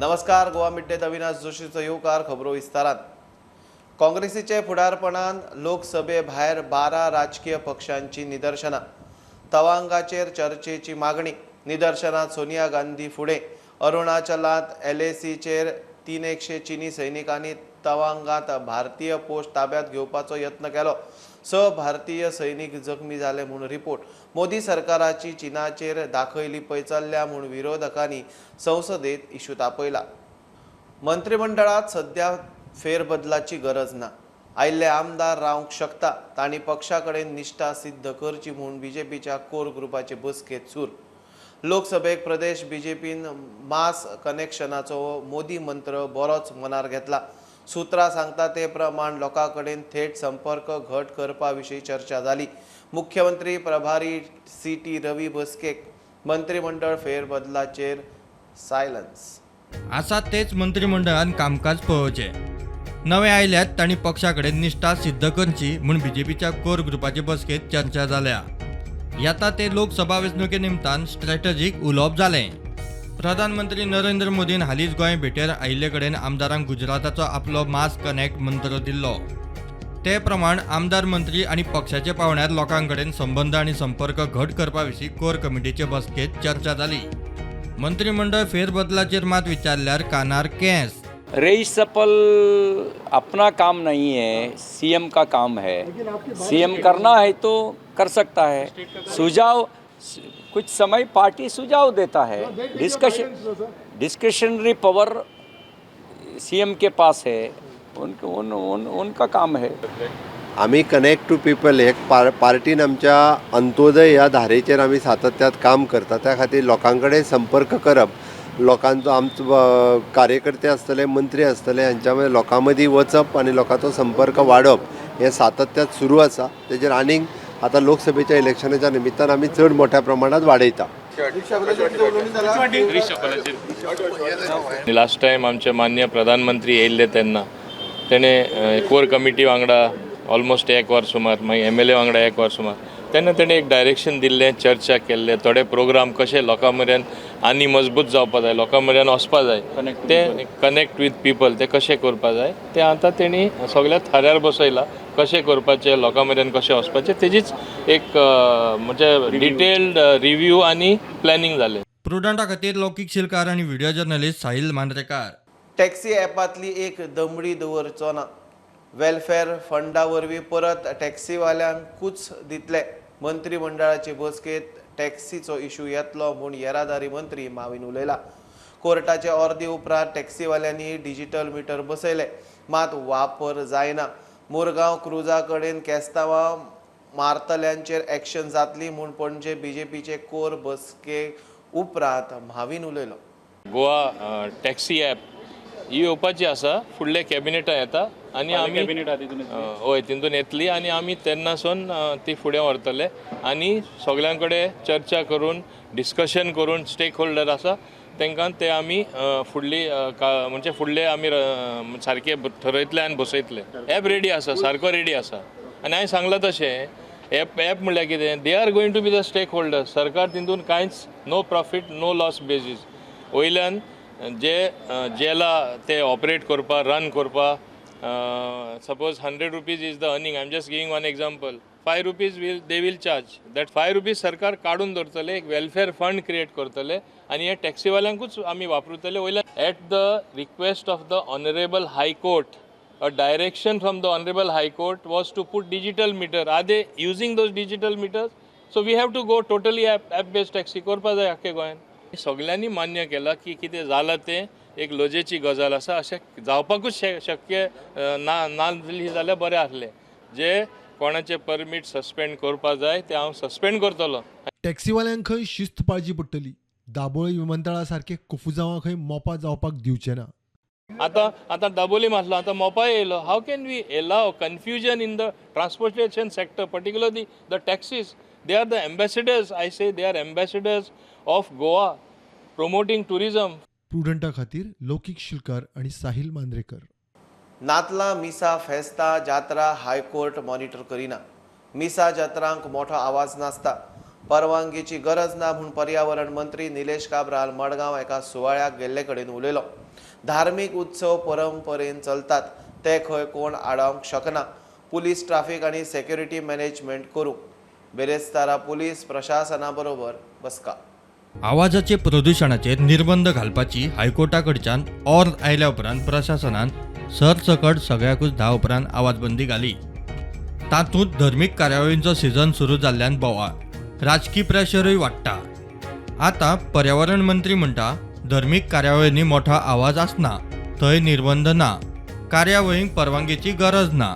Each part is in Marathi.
नमस्कार, गोवा मिड डेत अविनाश जोशीचो येवकार. खबरो विस्तारात. काँग्रेसीचे फुडारपणान लोकसभे भायर 12 राजकीय पक्षांची निदर्शनां. तवांगाचेर चर्चेची मागणी. निदर्शनात सोनिया गांधी फुडें. अरुणाचलांत LACचेर 300 चीनी सैनिकांनी तवांगात भारतीय पोस्ट ताब्यात घेवपाचो यत्न केलो. 6 भारतीय सैनिक जखमी जाले म्हूण रिपोर्ट. मोदी सरकाराची चीनाचेर दाखयली पै चल्ल्या म्हूण विरोधकांनी संसदेत इशू तापयला. मंत्रिमंडळात सध्या फेरबदलाची गरज ना. आयिल्ले आमदार रावंक शकता. तांणी पक्षा कडेन निश्ठा सिद्ध करची म्हूण बीजेपीच्या कोर ग्रुपाचे बसकेत सूर. लोकसभेक प्रदेश बीजेपीन मास कनेक्शनाचो मोदी मंत्र बरोच मनार घेतला. सुत्रां सांगता ते प्रमाण लोकां कडेन थेट संपर्क घट करपा विशीं चर्चा जाली. मुख्यमंत्री प्रभारी CT रवी बसकेक मंत्रिमंडळ फेरबदलाचेर सायलन्स. आसा तेच मंत्रिमंडळान कामकाज पळोवचे. नवे आयल्यात तांणी पक्षा कडेन निश्ठा सिद्ध करची म्हूण बीजेपीच्या कोर ग्रुपाचे बसकेत चर्चा जाल्या. येता ते लोकसभा वेंचणुके निमतान स्ट्रॅटजीक उलोवप जालें. प्रधानमंत्री नरेंद्र मोदीन हालींच गोंय भेटेर आयिल्ले कडेन आमदारांक गुजराताचो आपलो मास कनेक्ट मंत्र दिल्लो. ते प्रमाण आमदार मंत्री आनी पक्षाचे पावण्यार लोकां कडेन संबंद आनी संपर्क घट करपा विशीं कोर कमिटीचे बसकेत चर्चा जाली. मंत्रिमंडळ फेरबदलाचेर मात विचारल्यार कानार केंस. रईस सपल अपना काम नहीं है, CM का काम है. CM करना है तो कर सकता है. सुझाव कुछ समय पार्टी सुझाव देता है. डिस्कशनरी पावर CM के पास है. उनका काम है. आम्ही कनेक्ट टू पीपल एक पार्टीन आमच्या अंत्योदय ह्या धारेचेर आमी सातत्यात काम करता. त्या खातीर लोकां कडेन संपर्क करप, लोकांचो आमचो कार्यकर्ते आसतले, मंत्री आसतले, हांच्या मदीं लोकां मदीं वचप आनी लोकांचो संपर्क वाडप हें सातत्यात सुरू आसा. तेजेर आनीक आतां लोकसभेच्या इलेक्शनाच्या निमित्तान आमी चड मोठ्या प्रमाणात वाडयता. लास्ट टायम आमचे मान्य प्रधानमंत्री येयल्ले तेन्ना तेणे कोर कमिटी वांगडा ऑलमोस्ट 1 वर सुमार, मागीर MLA वांगडा 1 वर सुमार, तेन्ना तेणे एक डायरेक्शन दिल्लें, चर्चा केल्ले, थोडे प्रोग्राम कशे लोकां मेरेन आनी मजबूत जावपा जाय, लोकां मेरेन वचपा जाय, ते कनेक्ट विथ पीपल ते कशें करपा जाय ते आतां तेणी सगळ्या थाऱ्यार बसयला. कशें करपाचें, लोकां मेरेन कशें वचपाचें, तेजीच एक म्हणजे डिटेल्ड रिव्यू आनी प्लॅनिंग जालें. प्रुडंटा खातीर लौकीक शिलकार आनी video journalist Sahil Mandrekar. Taxi ॲपांतली एक दमडी दवरचो ना. वेलफेअर फंडा वरवीं परत टॅक्सीवाल्यांकूच दितले. मंत्रिमंडळाचे बसकेत टॅक्सीचो इशू येतलो म्हूण येरादारी मंत्री माविन उलयला. कोर्टाचे अर्दे उपरांत टॅक्सीवाल्यांनी डिजिटल मिटर बसयले, मात वापर जायना. मुरगांव क्रुजा कडेन केस्तांवां मारतल्यांचेर एक्शन जातली म्हूण पणजे बीजेपीचे कोर बसके उपरांत माविन उलयलो. गोवा टॅक्सी ॲप ही येवपाची आसा, फुडले कॅबिनेटां येता आनी आमी हय तितून येतली आनी आमी तेन्नासून ती फुडें व्हरतले आनी सगळ्यां कडेन चर्चा करून डिस्कशन करून स्टेक होल्डर आसा तांकां ते आमी फुडली म्हणजे फुडले आमी सारके ठरयतले आनी बसयतले. ॲप रेडी आसा, सारको रेडी आसा आनी हांवें सांगलां तशें ॲप म्हणल्यार कितें, they are going to be the stakeholder. सरकार तितून कांयच no profit no loss basis. वयल्यान जेला ते ऑपरेट करपा, रन करपा, suppose 100 rupees is the earning, I am just giving one example, 5 rupees they will charge. That 5 rupees सरकार काडून दवरतले, एक वेलफेअर फंड क्रिएट करतले आनी हे टॅक्सीवाल्यांकूच आमी वापरतले. वयल्यान at the request of the honourable high court, a direction from the honorable high court was to put digital meter. Are they using those digital meters? So we have to go totally app based taxi करपा जाय आख्खे गोंयान. सगळ्यांनी मान्य केला की कितें जालां तें एक लजेची गजाल आसा. अशें जावपाकूच शक्य नासली जाल्यार बरें आसलें. जे कोणाचे परमीट सस्पेंड करपा जाय ते हांव सस्पेंड करतलो. टॅक्सीवाल्यांक खंय शिस्त पाळची पडटली. दाबोळे विमानतळा सारखे कुफुजावां खंय मोपा जावपाक दिवचे ना. आता दाबोली मारलो, आता मोपाय येयलो. How can we allay confusion in the transportation sector, particularly the taxis. They are the ambassadors, I say they are ambassadors of Goa promoting tourism. प्रुडंटा खातीर लौकीक शिलकार आणि साहिल मांद्रेकर. नातला मिसा फेस्ता जात्रा हायकोर्ट मॉनिटर करिना. मिसा जात्रांक मोठो आवाज नासता. परवानगीची गरज ना म्हणून पर्यावरण मंत्री निलेश काब्राल मडगांव एका सुवाळ्याक गेल्ले कडेन उलयलो. धार्मीक उत्सव परंपरेन चलतात ते खंय कोण आडावंक शकना. पुलीस ट्राफिक आनी सेक्युरिटी मॅनेजमेंट करूंक. बेरेस्तारा पुलीस प्रशासना बरोबर बसका. आवाजाचे प्रदूषणाचेर निर्बंध घालपाची हायकोर्टा कडच्यान ऑर्डर आयल्या उपरांत प्रशासनान सरसकट सगळ्याकूच 10 उपरांत आवाजबंदी घाली. तातूंत धर्मीक कार्यावळींचो सीझन सुरू जाल्ल्यान बोवाळ, राजकी प्रेशरूय वाडटा. आतां पर्यावरण मंत्री म्हणटा धर्मीक कार्यावळींनी मोठो आवाज आसना थंय निर्बंध ना, कार्यावळींक परवानगीची गरज ना.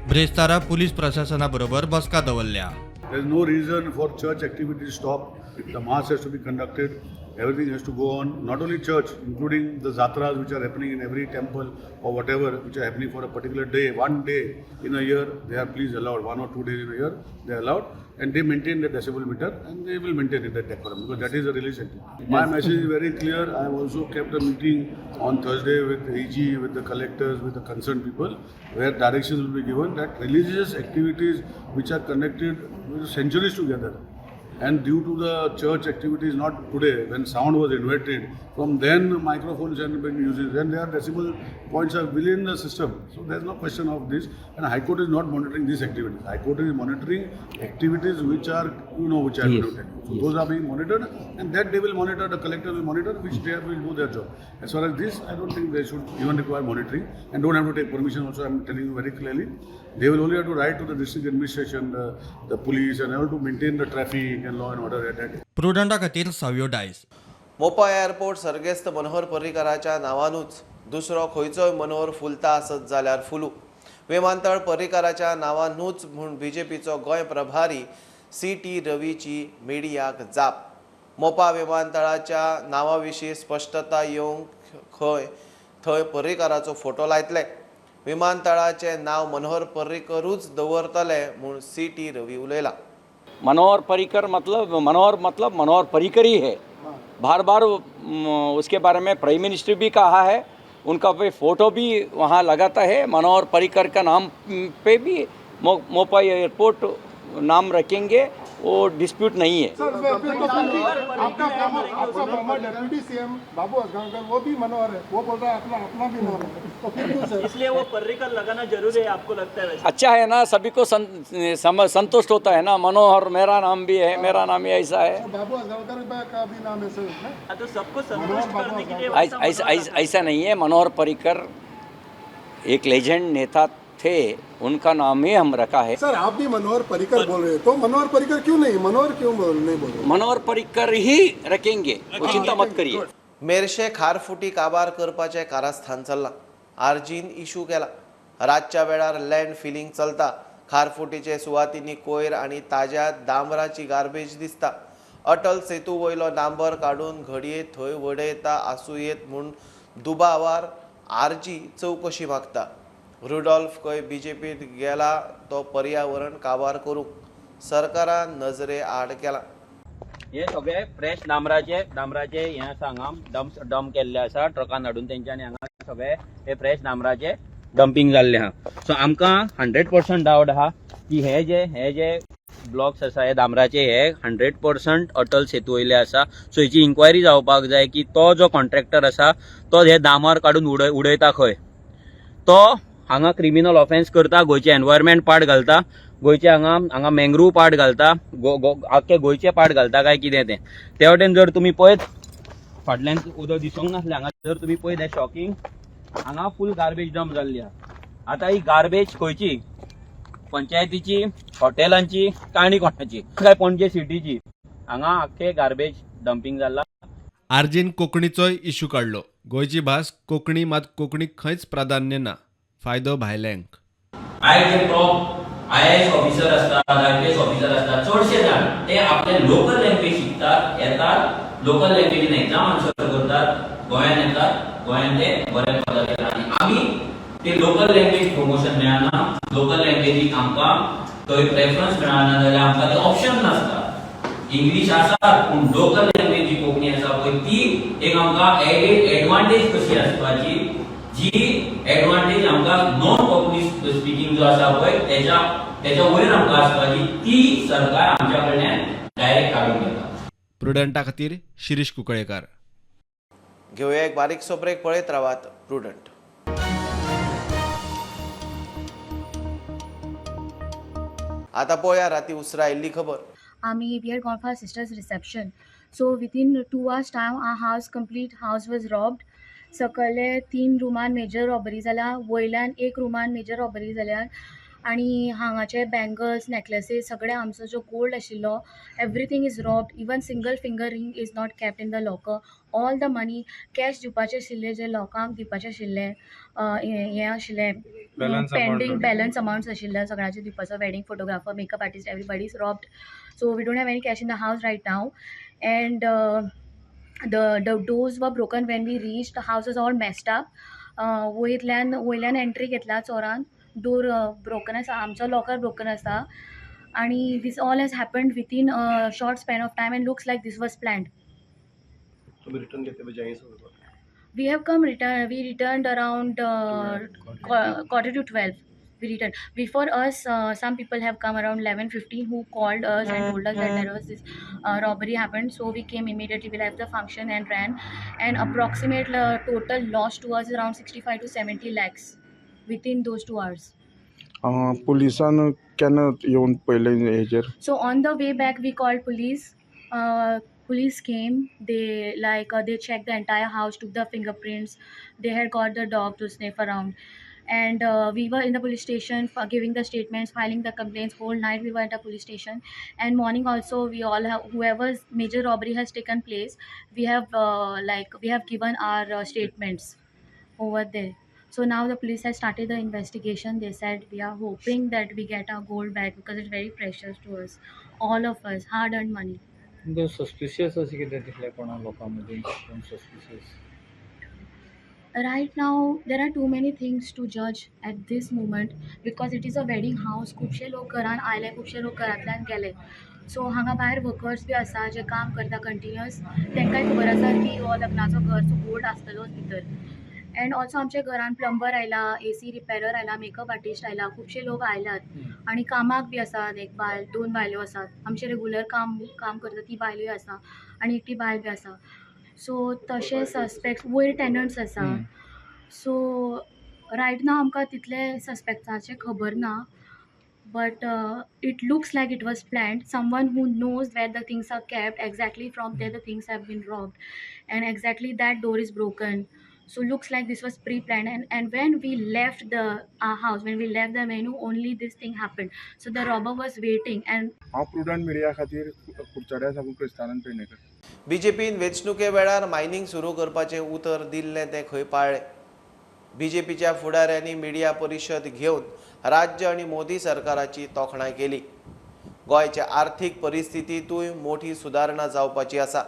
ब्रेस्तारा पुलीस प्रशासना बरोबर बसका दवरल्या. There is no reason for church activity to stop. The mass has to be conducted. Everything has to go on. Not only church, including the zatras which are happening in every temple or whatever, which are happening for a particular day. One day in a year, they are please allowed. 1 or 2 days in a year, they are allowed. And they maintain the decibel meter and they will maintain it, that decorum, because that is a religious activity. My message is very clear. I have also kept a meeting on Thursday with the AG, with the collectors, with the concerned people, where directions will be given that religious activities which are connected with centuries together, and due to the church activities not today, when sound was invented, from then microphones have been used, then their decibel points are within the system. So there is no question of this, and High Court is not monitoring these activities. High Court is monitoring activities which are, which are polluted. So those are being monitored, and that they will monitor, the collector will monitor, which they will do their job. As far as this, I don't think they should even require monitoring, and don't have to take permission also, I am telling you very clearly. They will only have to write to the district administration, the police, and able to maintain the traffic and law and order at that. प्रुडंटा खातीर सावयो डायस. मोपा एअरपोर्ट सर्गेस्त मनोहर पर्रीकाराच्या नावानूच दुसरो खंयचोय मनोहर फुलता आसत जाल्यार फुलू. विमानतळ पर्रीकाराच्या नावानूच म्हूण बीजेपीचो गोंय प्रभारी CT रवीची मिडियाक जाप. मोपा विमानतळाच्या नांवा विशीं स्पश्टता येवंक थंय पर्रीकाराचो फोटो लायतले. विमानतळाचे नाव मनोहर पर्रीकरूच दवरतले म्हूण CT रवी उलयला. मनोहर पर्रिकर मतलब मनोहर पर्रिकर ही है. बार बार उसके बारे में प्राइम मिनिस्टर भी कहा है, उनका पे फोटो भी वहाँ लगाता है. मनोहर पर्रिकर का नाम पे भी मोपा एयरपोर्ट नाम रखेंगे, वो डिस्प्यूट नहीं है. आपका फॉर्मर डेप्यूटी CM बाबू असगांवकर वो भी मनोहर है, वो बोल रहा है अपना भी मनोहर है, तो फिर क्यों सर? इसलिए वो पर्रिकर लगाना जरूरी है, आपको लगता है वैसे? अच्छा है ना, सभी को संतुष्ट होता है ना. मनोहर मेरा नाम भी है, मेरा नाम ही ऐसा है. बाबू असगांवकर का भी नाम ऐसे है. हाँ, तो सबको संतुष्ट करने के लिए ऐसा नहीं है. मनोहर पर्रिकर एक लेजेंड नेता थे, उनका नाम ही हम रखा है. सर आप भी मनोहर पर्रिकर बोल रहे हैं, तो मनोहर पर्रिकर क्यों नहीं, मनोहर क्यों नहीं बोल रहे? मनोहर पर्रिकर ही रखेंगे, वो चिंता मत करिए. मेरशे खारफुटी काबार करपाचें कारस्थान चल्लां. आर्जीन इशू केला. रातच्या वेळार लँड फिलिंग चलता. खारफुटीचे सुवातींनी कोयर आनी ताज्या डांबराची गार्बेज दिसता. अटल सेतू वयलो डांबर काडून घडये थंय वडयता आसूं येत म्हूण दुबावार आरजी चवकशी मागता. रुडॉल्फ खंय बीजेपीत गेला तो पर्यावरण काबार करूंक. सरकारान नजरे आड केला. हे सगळे फ्रेश डांबराचे हे आसा, हांगा डंप केल्ले आसा ट्रकान हाडून तेंच्यांनी. हांगा सगळे हे फ्रेश डांबराचे डंपिंग जाल्ले आहा. सो आमकां 100% डावट आहा की हे जे ब्लॉक्स आसा हे डांबराचे हे 100% अटल सेतू वयले आसा. सो हेची इन्क्वायरी जावपाक जाय की तो जो कॉन्ट्रॅक्टर आसा तो हे डांबर काडून उडयता खंय. तो हांगा क्रिमिनल ऑफेन्स करता, गोंयचे एनवायरमेंट पार्ट घालता, गोंयचे हांगा मँग्रूव पार्ट घालता, आख्खे गोंयचे पार्ट घालता काय कितें तें. ते वटेन जर तुमी पळयत फाटल्यान उदक दिसूंक नासलें, हांगा जर तुमी पळयत हें शॉकिंग, हांगा फूल गार्बेज डंप जाल्ली आहा. आतां ही गार्बेज खंयची, पंचायतीची, हॉटेलांची काय आनी कोणाची, काय पणजे सिटीची, हांगा आख्खे गार्बेज डंपिंग जाल्ला. आर्जीन कोंकणीचोय इशू काडलो. गोंयची भास कोंकणी, मात कोंकणीक खंयच प्राधान्य ना. फायदो भायल्यांक. जे टॉप IAS ऑफिसर असतात, IPS ऑफिसर असतात, चडशे जाण ते आपले लोकल लँग्वेज शिकतात, येतात, लोकल लँग्वेजीन एक्झाम आन्सर करतात, गोंयान येतात, गोंयान ते बरे पदार येतात. आनी आमी ते लोकल लँग्वेज प्रमोशन मेळना, लोकल लँग्वेजीक आमकां थंय प्रेफरन्स मेळना, जाल्यार आमकां ते ऑप्शन नासता. इंग्लीश आसा पूण लोकल लँग्वेज जी कोंकणी आसा पळय ती एक आमकां एडवांटेज कशी आसपाची, जी एडवांटेज आमकां नॉन कोंकणी स्पीकिंग जो आसा पळय तेच्या वयर आमकां आसपाची, ती सरकार आमच्या कडल्यान डायरेक्ट काढून घेता. प्रुडंटा खातीर शिरीष कुंकळेकार. घेऊया एक बारीकसो ब्रेक, पळयत रावात प्रुडंट. आता पळोवया राती उसरा आयिल्ली खबर. We had gone for our sister's reception. So within 2 hours time our complete house was robbed. सकले 3 रुमान मेजर रॉबरी जाल्या, वयल्यान 1 रुमान मेजर रॉबरी जाल्या आणि हांगाचे बँगल्स नेकलेसीस सगळे आमचो जो गोल्ड आशिल्लो everything is robbed. Even single finger ring is not kept in the locker. All the money cash दिवपाचे आशिल्ले, जे लोकांक दिवपाचे आशिल्ले हे आशिल्ले पेंडींग बॅलन्स अमाउंट्स आशिल्ले सगळ्यांचे दिवपाचो, wedding photographer, makeup artist, everybody is robbed. So we don't have any cash in the house right now, and the doors were broken when we reached. The house was all messed up. वयल्यान एंट्री घेतला चोरान, डोर ब्रोकन आसा, आमचो लॉकर ब्रोकन आसा आणि this all has happened within a short span of time and looks like this was planned. We have come we returned around quarter to 12. We returned. Before us, some people have come around 11:15 who called us and told us that there was this robbery happened. So we came immediately. We left the function and ran. And approximate total loss to us is around 65 to 70 lakhs within those 2 hours. पुलिसान केन्ना येवन पयले हेजेर? So on the way back, we called police. Police came. They checked the entire house, took the fingerprints. They had got the dog to sniff around. And we were in the police station for giving the statements, filing the complaints. Whole night we were at the police station, and morning also we all have, whoever's major robbery has taken place, we have given our statements over there. So now the police has started the investigation. They said we are hoping that we get our gold back because it's very precious to us, all of us, hard-earned money. The suspicious असे किती दिसले कोणा लोकांमध्ये कोण suspicious? Right now there are too many things to judge at this moment because it is a wedding house. खुबशे लोक घरान आयले, खुबशे लोक घरांतल्यान गेले. सो हांगा भायर वर्कर्स बी आसा जे काम करता कंटिन्युअस, तांकांय खबर आसा की हो लग्नाचो घरचो गोल्ड आसतलोच भितर. एंड ऑल्सो आमच्या घरान प्लंबर आयला, AC रिपेरर आयला, मेकअप आर्टिस्ट आयला, खुबशे लोक आयलात आणि कामाक बी आसात. एक बायल, 2 बायलो आसात. आमचे रेगुलर काम करता ती बायलोय आसा आणि एकटी बायल बी आसा. सो तशे सस्पेक्ट्स वयर टेनंट्स आसा. सो रायट नाव आमकां तितले सस्पेक्ट्साचे खबर ना, but it looks like it was planned. Someone who knows where the things are kept, exactly from there the things have been robbed and exactly that door is broken. So looks like this was pre-planned, and when we left our house, when we left the venue, only this thing happened. So the robber was waiting. And हांव प्रुडंट मिडिया खातीर कुडचड्या साकून क्रिस्तानंद पेडणेकर. बीजेपीन वेंचणुके वेळार मायनिंग सुरू करपाचें उतर दिल्लें तें खंय पाळ्ळें. बीजेपीच्या फुडाऱ्यांनी मिडिया परिशद घेवन राज्य आनी मोदी सरकाराची तोखणाय केली. गोंयच्या आर्थीक परिस्थितींतूय मोठी सुदारणा जावपाची आसा.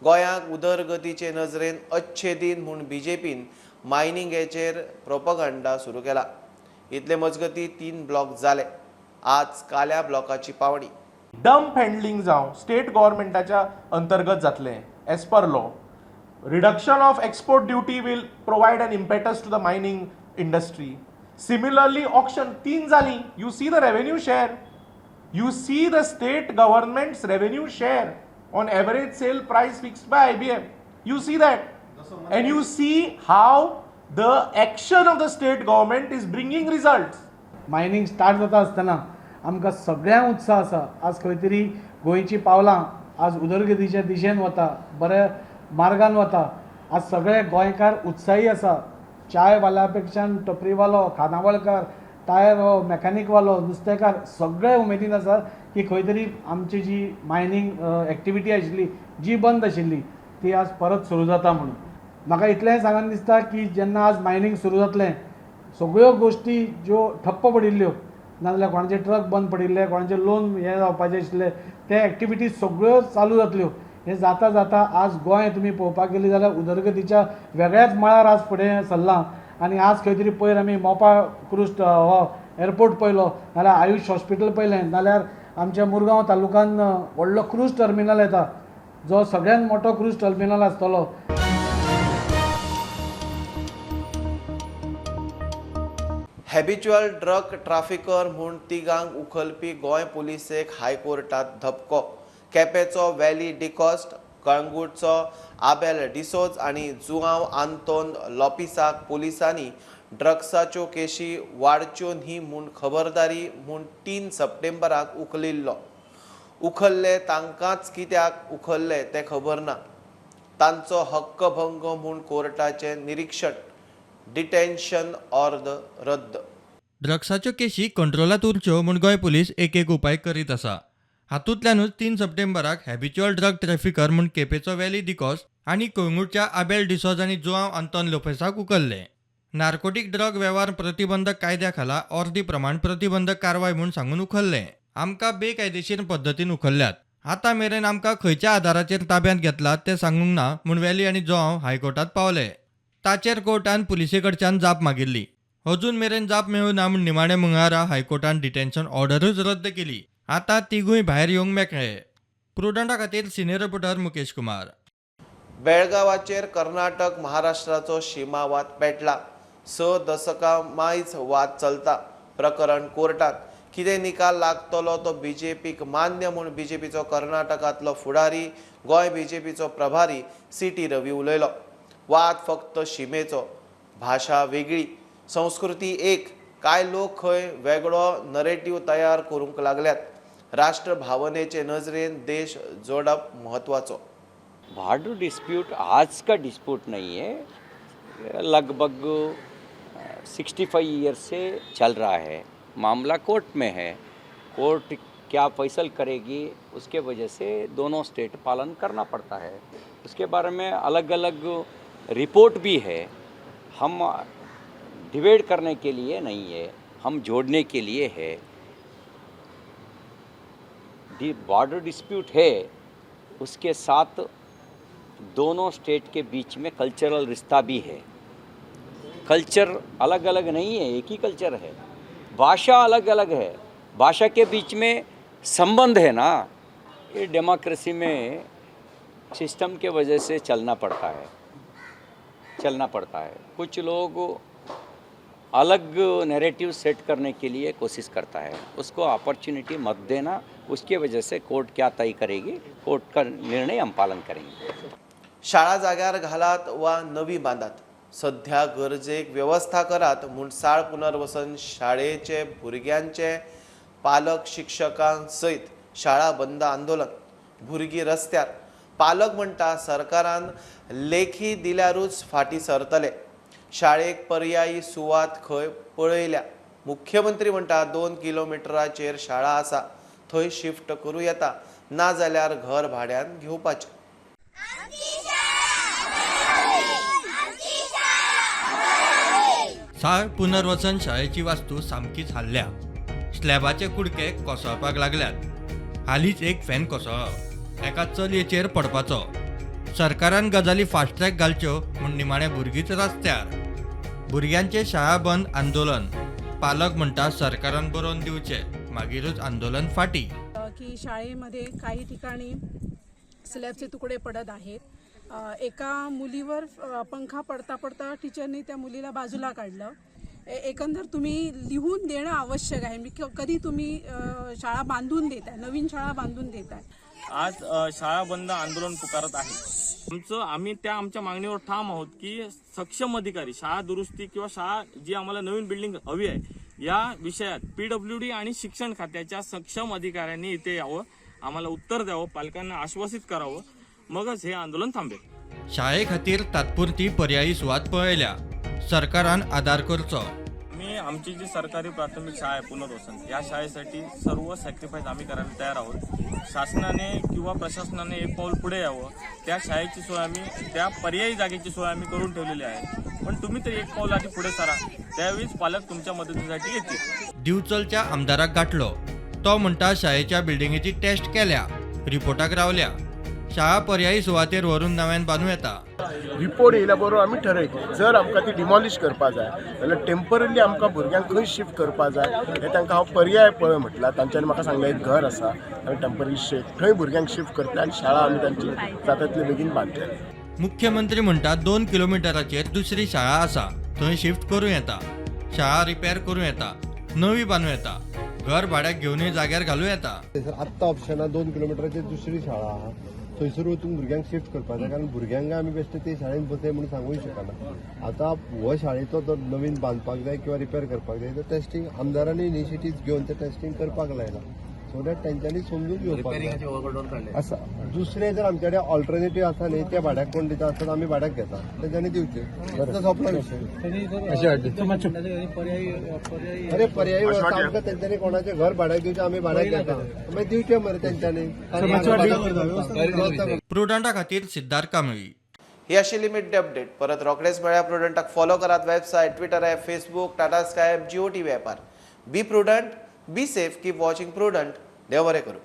गोंयांक उदरगतीचे नजरेन अच्छे दिन म्हूण बीजेपीन मायनिंगेचेर प्रोपगंडा सुरू केला. इतले मजगती 3 ब्लॉक जाले. आज काल्या ब्लॉकाची पावणी. डंप हँडलिंग जावं स्टेट गव्हर्मेंटाच्या अंतर्गत जातलें as per law. Reduction of export duty will provide an impetus to the mining industry. Similarly auction 3 जाली. You see the revenue share, you see the state governments revenue share on average sale price fixed by IBM. You see that, and you see how the action of the state government is bringing results. Mining start जाता आसतना आमकां सगळ्यांक उत्साह आसा. आज खंय तरी गोंयची पावलां आज उदरगतीच्या दिशेन वता, बऱ्या मार्गान वता. आज सगळे गोंयकार उत्साही आसा. चायवाल्या पेक्षा टपरीवालो, खानावळकार, टायर मेकॅनिकवालो, नुस्तेकार सगळे उमेदीन आसा की खंय तरी आमची जी मायनिंग एक्टिविटी आशिल्ली, जी बंद आशिल्ली, ती आज परत सुरू जाता म्हणून. म्हाका इतलेंय सांगन दिसता की जेन्ना आज मायनिंग सुरू जातलें, सगळ्यो गोश्टी ज्यो ठप्प पडिल्ल्यो, नाजाल्यार कोणाचे ट्रक बंद पडिल्ले, कोणाचे लोन हे जावपाचे आशिल्ले, ते एक्टिविटी सगळ्यो चालू जातल्यो. हे जाता जाता आज गोंय तुमी पळोवपाक गेली जाल्यार उदरगतीच्या वेगळ्याच मळार आज फुडें सरलां. आनी आज खंय तरी पयर आमी मोपा क्रूज हो एअरपोर्ट पळयलो, नाल्यार आयुष हॉस्पिटल पळयलें, नाल्यार आमच्या मुरगांव तालुक्यान व्हडलो क्रूज टर्मिनल येता, जो सगळ्यात मोठो क्रूज टर्मिनल आसतलो. हॅबिच्युअल ड्रग ट्राफिकर म्हूण तिगांक उखलपी गोंय पुलिसेक हायकोर्टात धपको. केपेंचो व्हॅली डिकॉस्ट, कळंगूटचो आबेल डिसोज आनी जुआंव आंतोन लॉपिसाक पुलिसांनी ड्रग्साच्यो केशी वाडच्यो न्ही म्हूण खबरदारी म्हूण 3 सप्टेंबराक उखलिल्लो. उखल्ले तांकांच कित्याक उखल्ले तें खबर ना. तांचो हक्कभंग म्हूण कोर्टाचे निरीक्षण, डिटेन्शन ऑर्डर रद्द. ड्रग्साच्यो केशी कंट्रोलात उरच्यो म्हूण गोंय पुलीस एक उपाय करीत आसा. हातूंतल्यानूच 3 सप्टेंबराक हॅबिच्युअल ड्रग ट्रॅफिकर म्हूण केपेंचो व्हॅली डिकॉस्ट आनी कळंगूटच्या आबेल डिसोज आनी जुआंव आंतोन लोपेसाक उखल्ले. नार्कोटीक ड्रग वेव्हार प्रतिबंधक कायद्या खाला अर्दी प्रमाण प्रतिबंधक कारवाय म्हूण सांगून उखल्ले. आमकां बेकायदेशीर पद्दतीन उखल्ल्यात. आतां मेरेन आमकां खंयच्या आदाराचेर ताब्यांत घेतलात तें सांगूंक ना म्हूण व्हॅली आनी जुआंव हायकोर्टात पावले. ताचेर कोर्टान पुलिसे कडच्यान जाप मागिल्ली. अजून मेरेन जाप मेळूं ना म्हूण निमाण्या मंगळारा हायकोर्टान डिटेन्शन ऑर्डरूच रद्द केली. आतां तिगूय भायर येवंक मेकळे. प्रुडंटा खातीर सिनियर रिपोर्टर मुकेश कुमार. बेळगांवाचेर कर्नाटक महाराष्ट्राचो शिमावाद पेटला. 6 दशकां मायज वाद चलता. प्रकरण कोर्टात. कितें निकाल लागतलो तो बीजेपीक मान्य म्हूण बीजेपीचो कर्नाटकांतलो फुडारी, गोंय बीजेपीचो प्रभारी सीटी रवी उलयलो. वाद फक्त शिमेचो. भाशा वेगळी, संस्कृती एक. कांय लोक खंय वेगळो नरेटिव्ह तयार करूंक लागल्यात. राष्ट्र भावनेचे नजरेन देश जोडप म्हत्वाचो. बॉर्डर डिस्प्यूट आज का डिस्प्यूट नहीं है, लगभग 65 ईयर्स से चल रहा है. मामला कोर्ट में है. कोर्ट क्या फैसल करेगी उसके वजह से दोनों स्टेट पालन करना पड़ता है. उसके बारे में अलग अलग रिपोर्ट भी है. हम डिवाइड करने के लिए नहीं है, हम जोड़ने के लिए है. बॉर्डर डिस्प्यूट है, उसके साथ दोनों स्टेट के बीच में कल्चरल रिश्ता भी है. कल्चर अलग अलग नहीं है, एक ही कल्चर है. भाषा अलग अलग है, भाषा के बीच में संबंध है ना. ये डेमोक्रेसी में सिस्टम के वजह से चलना पड़ता है. कुछ लोग अलग नैरेटिव सेट करने के लिए कोशिश करता है, उसको अपॉर्चुनिटी मत देना. उसकी वजह से कोर्ट क्या तय करेगी, कोर्ट का निर्णय हम पालन करेंगे. शाळा जाग्यार घालात वा नवी बांदात. सध्या गरजेक व्यवस्था करात म्हूण साळ पुनर्वसन शाळेचे भुरग्यांचे पालक शिक्षकां सयत शाळा बंद आंदोलन. भुरगीं रस्त्यार. पालक म्हणटा सरकारान लेखी दिल्यारूच फाटीं सरतले. शाळेक पर्यायी सुवात खंय पळयल्या. मुख्यमंत्री म्हणटा 2 किलोमिटराचेर शाळा आसा, थंय शिफ्ट करूं येता. ना जाल्यार घर भाड्यान घेवपाचें. साळ पुनर्वसन शाळेची वास्तू सामकीच हाल्ल्या. स्लॅबाचे कुडके कोसळपाक लागल्यात. हालींच एक फॅन कोसळ्ळो. एका चलयेचेर पडपाचो. सरकारान गजाली फास्ट ट्रॅक घालच्यो म्हूण निमाणे भुरगींच रस्त्यार. भुरग्यांचे शाळा बंद आंदोलन. पालक म्हणटा सरकारान बरोवन दिवचे, मागीरूच आंदोलन फाटी. की शाळेमध्ये काही ठिकाणी स्लॅबचे तुकडे पडत आहेत. एका मुलीवर पंखा पडता पडता टीचरने त्या मुलीला बाजूला काढलं. एकंदर तुम्ही लिहून देणं आवश्यक आहे. मी कधी तुम्ही शाळा बांधून देताय, नवीन शाळा बांधून देताय. आज शाळा बंद आंदोलन पुकारत आहे. आम्ही आमच्या मागणीवर ठाम आहोत की सक्षम अधिकारी, शाळा दुरुस्ती किंवा शाळा जी आम्हाला नवीन बिल्डिंग हवी आहे या विषयात PWD आणि शिक्षण खात्याच्या सक्षम अधिकाऱ्यांनी इथे यावं, आम्हाला उत्तर द्यावं, पालकांना आश्वासित करावं, मगच हे आंदोलन थांबेल. शाळे खातीर तात्पुरती पर्यायी सुवात पळयल्या. सरकारान आदार करचो. आमची जी सरकारी प्राथमिक शाळा आहे पुनर्वसन, या शाळेसाठी सर्व सॅक्रिफाईस आम्ही करायला तयार आहोत. शासनाने किंवा प्रशासनाने एक पाऊल पुढे यावं. त्या शाळेची सोय आम्ही, त्या पर्यायी जागेची सोय आम्ही करून ठेवलेली आहे. पण तुम्ही तरी एक पाऊल आधी पुढे सरा, त्यावेळीच पालक तुमच्या मदतीसाठी येतील. दिवचलच्या आमदाराक गाठलो. तो म्हणटा शाळेच्या बिल्डिंगेची टेस्ट केल्या, रिपोर्टाक रावल्या. शाळा पर्यायी सुवातेर व्हरून नव्यान बांदूं येता. रिपोर्ट येयल्या बरोबर आमी ठरयतले. जर आमकां ती डिमॉलिश करपा जाय जाल्यार टेम्पररी आमकां भुरग्यांक खंय शिफ्ट करपा जाय हे तांकां हांव पर्याय पळय म्हटला. तांच्यांनी म्हाका सांगलें एक घर आसा, आमी टेम्पररी थंय भुरग्यांक शिफ्ट करतले आनी शाळा आमी तांची जाता तितले बेगीन बांदतले. मुख्यमंत्री म्हणटा 2 किलोमिटराचेर दुसरी शाळा आसा, थंय शिफ्ट करूं येता. शाळा रिपेर करूं येता, नवी बांदूं येता. घर भाड्याक घेवनय जाग्यार घालूं येता. आत्ता ऑप्शना 2 किलोमिटराचेर दुसरी शाळा आहा, थंयसर वचून भुरग्यांक शिफ्ट करपाक जाय, कारण भुरग्यांक आमी बेश्टे ते शाळेंत बसय म्हणून सांगूंक शकना. आतां हो शाळेचो तो नवीन बांदपाक जाय किंवा रिपेर करपाक जाय, तर टेस्टींग आमदारांनी इनिशिएटीव्ह घेवन ते टेस्टींग करपाक लायला. सो दॅट तेंच्यांनी समजून घेवपाक आसा. दुसरे जर आमचे कडेन ऑल्टरनेटीव आसा न्ही, ते भाड्याक कोण दिता आसतात आमी भाड्याक घेता, तेंच्यांनी दिवचे. तो सोंपलो विशय. अरे पर्यायी व्यवस्था आमकां तेंच्यांनी कोणाचें घर भाड्याक दिवचें, आमी भाड्याक घेता, मागीर दिवचें मरे तेंच्यांनी. प्रुडंटा खातीर सिद्धार्थ कांबळी. ही आशिल्ली मिड डे अपडेट. परत रोखडेच मेळ्या. प्रुडंटाक फॉलो करात. Website, Twitter app, Facebook, Tata Sky app, Jio TV ॲपार. Be Prudent, be safe, keep watching Prudent. देव बरें करूं.